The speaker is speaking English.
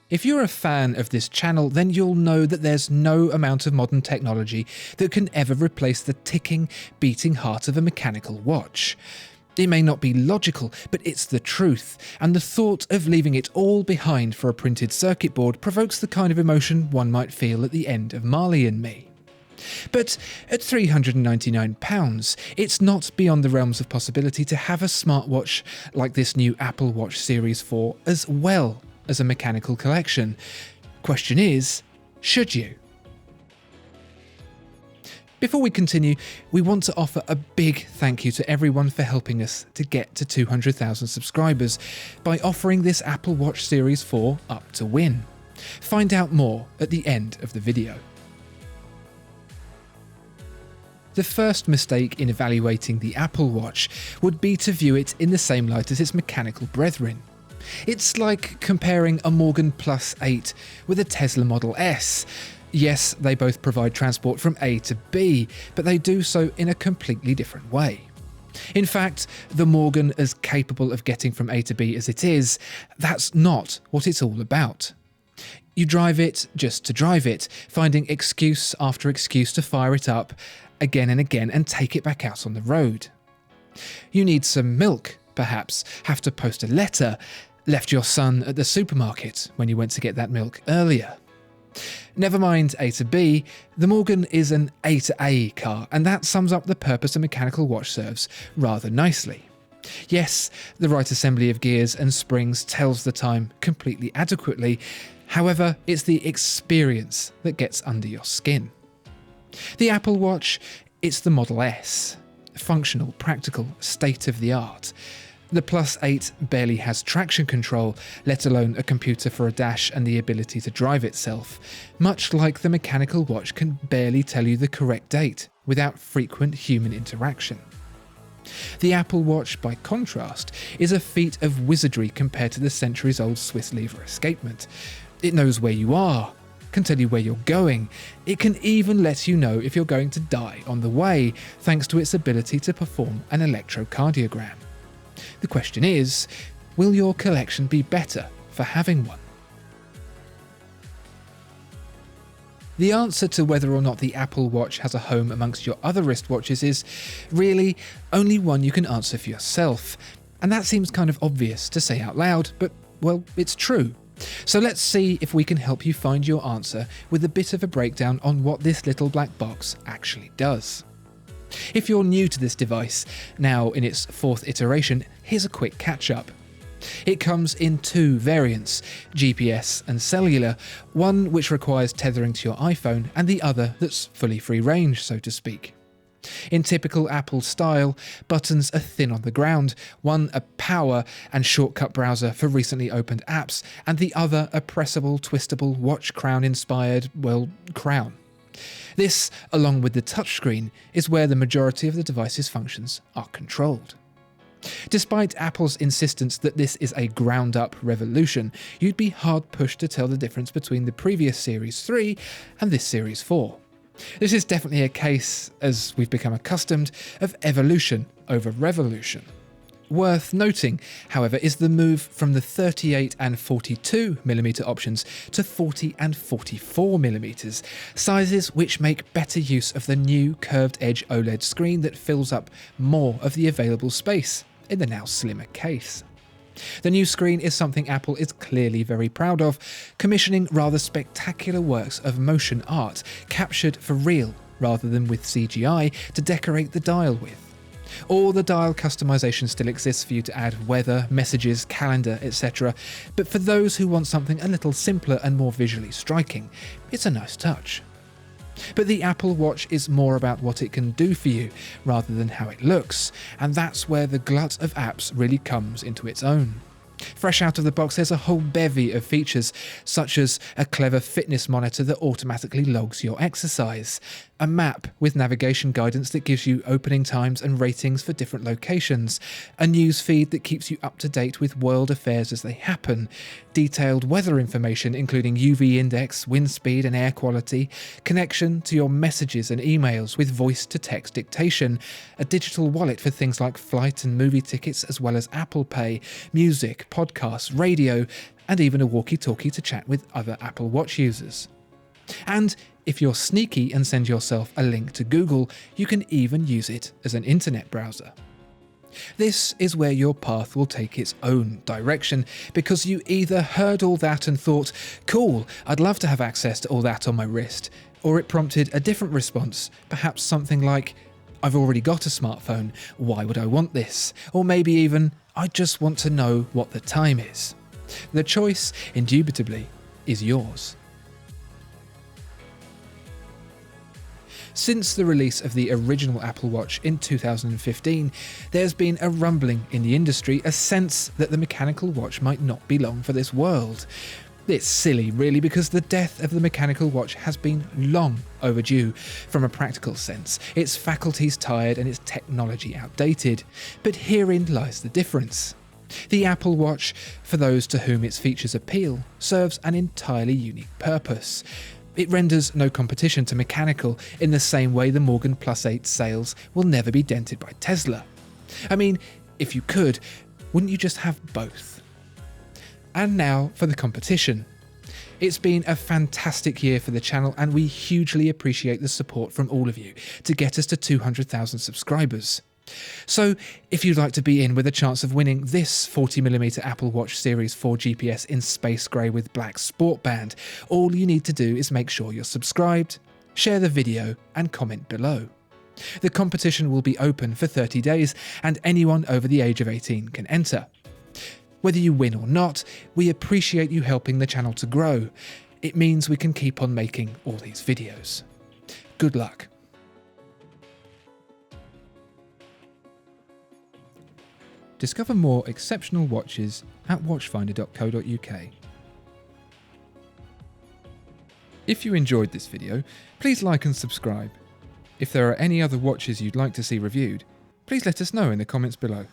If you're a fan of this channel, then you'll know that there's no amount of modern technology that can ever replace the ticking, beating heart of a mechanical watch. It may not be logical, but it's the truth, and the thought of leaving it all behind for a printed circuit board provokes the kind of emotion one might feel at the end of Marley Me. But at £399, it's not beyond the realms of possibility to have a smartwatch like this new Apple Watch Series 4 as well as a mechanical collection. Question is, should you? Before we continue, we want to offer a big thank you to everyone for helping us to get to 200,000 subscribers by offering this Apple Watch Series 4 up to win. Find out more at the end of the video. The first mistake in evaluating the Apple Watch would be to view it in the same light as its mechanical brethren. It's like comparing a Morgan Plus 8 with a Tesla Model S. Yes, they both provide transport from A to B, but they do so in a completely different way. In fact, the Morgan, as capable of getting from A to B as it is, that's not what it's all about. You drive it just to drive it, finding excuse after excuse to fire it up again and again and take it back out on the road. You need some milk, perhaps, have to post a letter, left your son at the supermarket when you went to get that milk earlier. Never mind A to B, the Morgan is an A to A car, and that sums up the purpose a mechanical watch serves rather nicely. Yes, the right assembly of gears and springs tells the time completely adequately, however, it's the experience that gets under your skin. The Apple Watch, it's the Model S. Functional, practical, state-of-the-art. The Plus 8 barely has traction control, let alone a computer for a dash and the ability to drive itself, much like the mechanical watch can barely tell you the correct date without frequent human interaction. The Apple Watch, by contrast, is a feat of wizardry compared to the centuries-old Swiss lever escapement. It knows where you are, can tell you where you're going. It can even let you know if you're going to die on the way, thanks to its ability to perform an electrocardiogram. The question is, will your collection be better for having one? The answer to whether or not the Apple Watch has a home amongst your other wristwatches is really only one you can answer for yourself. And that seems kind of obvious to say out loud, but, well, it's true. So let's see if we can help you find your answer with a bit of a breakdown on what this little black box actually does. If you're new to this device, now in its 4th iteration, here's a quick catch-up. It comes in 2 variants, GPS and cellular, one which requires tethering to your iPhone and the other that's fully free range, so to speak. In typical Apple style, buttons are thin on the ground, one a power and shortcut browser for recently opened apps, and the other a pressable, twistable, watch crown-inspired, well, crown. This, along with the touchscreen, is where the majority of the device's functions are controlled. Despite Apple's insistence that this is a ground-up revolution, you'd be hard-pushed to tell the difference between the previous Series 3 and this Series 4. This is definitely a case, as we've become accustomed, of evolution over revolution. Worth noting, however, is the move from the 38 and 42mm options to 40 and 44mm, sizes which make better use of the new curved edge OLED screen that fills up more of the available space in the now slimmer case. The new screen is something Apple is clearly very proud of, commissioning rather spectacular works of motion art captured for real rather than with CGI to decorate the dial with. All the dial customization still exists for you to add weather, messages, calendar, etc. But for those who want something a little simpler and more visually striking, it's a nice touch. But the Apple Watch is more about what it can do for you rather than how it looks, and that's where the glut of apps really comes into its own. Fresh out of the box, there's a whole bevy of features, such as a clever fitness monitor that automatically logs your exercise, a map with navigation guidance that gives you opening times and ratings for different locations, a news feed that keeps you up to date with world affairs as they happen, detailed weather information including UV index, wind speed and air quality, connection to your messages and emails with voice-to-text dictation, a digital wallet for things like flight and movie tickets as well as Apple Pay, music, podcasts, radio, and even a walkie-talkie to chat with other Apple Watch users. And if you're sneaky and send yourself a link to Google, you can even use it as an internet browser. This is where your path will take its own direction, because you either heard all that and thought, cool, I'd love to have access to all that on my wrist, or it prompted a different response, perhaps something like, I've already got a smartphone, why would I want this? Or maybe even, I just want to know what the time is. The choice, indubitably, is yours. Since the release of the original Apple Watch in 2015, there's been a rumbling in the industry, a sense that the mechanical watch might not be long for this world. It's silly, really, because the death of the mechanical watch has been long overdue from a practical sense. Its faculties tired and its technology outdated. But herein lies the difference. The Apple Watch, for those to whom its features appeal, serves an entirely unique purpose. It renders no competition to mechanical in the same way the Morgan Plus 8 sales will never be dented by Tesla. I mean, if you could, wouldn't you just have both? And now for the competition. It's been a fantastic year for the channel, and we hugely appreciate the support from all of you to get us to 200,000 subscribers. So, if you'd like to be in with a chance of winning this 40mm Apple Watch Series 4 GPS in space grey with black sport band, all you need to do is make sure you're subscribed, share the video and comment below. The competition will be open for 30 days and anyone over the age of 18 can enter. Whether you win or not, we appreciate you helping the channel to grow. It means we can keep on making all these videos. Good luck. Discover more exceptional watches at watchfinder.co.uk. If you enjoyed this video, please like and subscribe. If there are any other watches you'd like to see reviewed, please let us know in the comments below.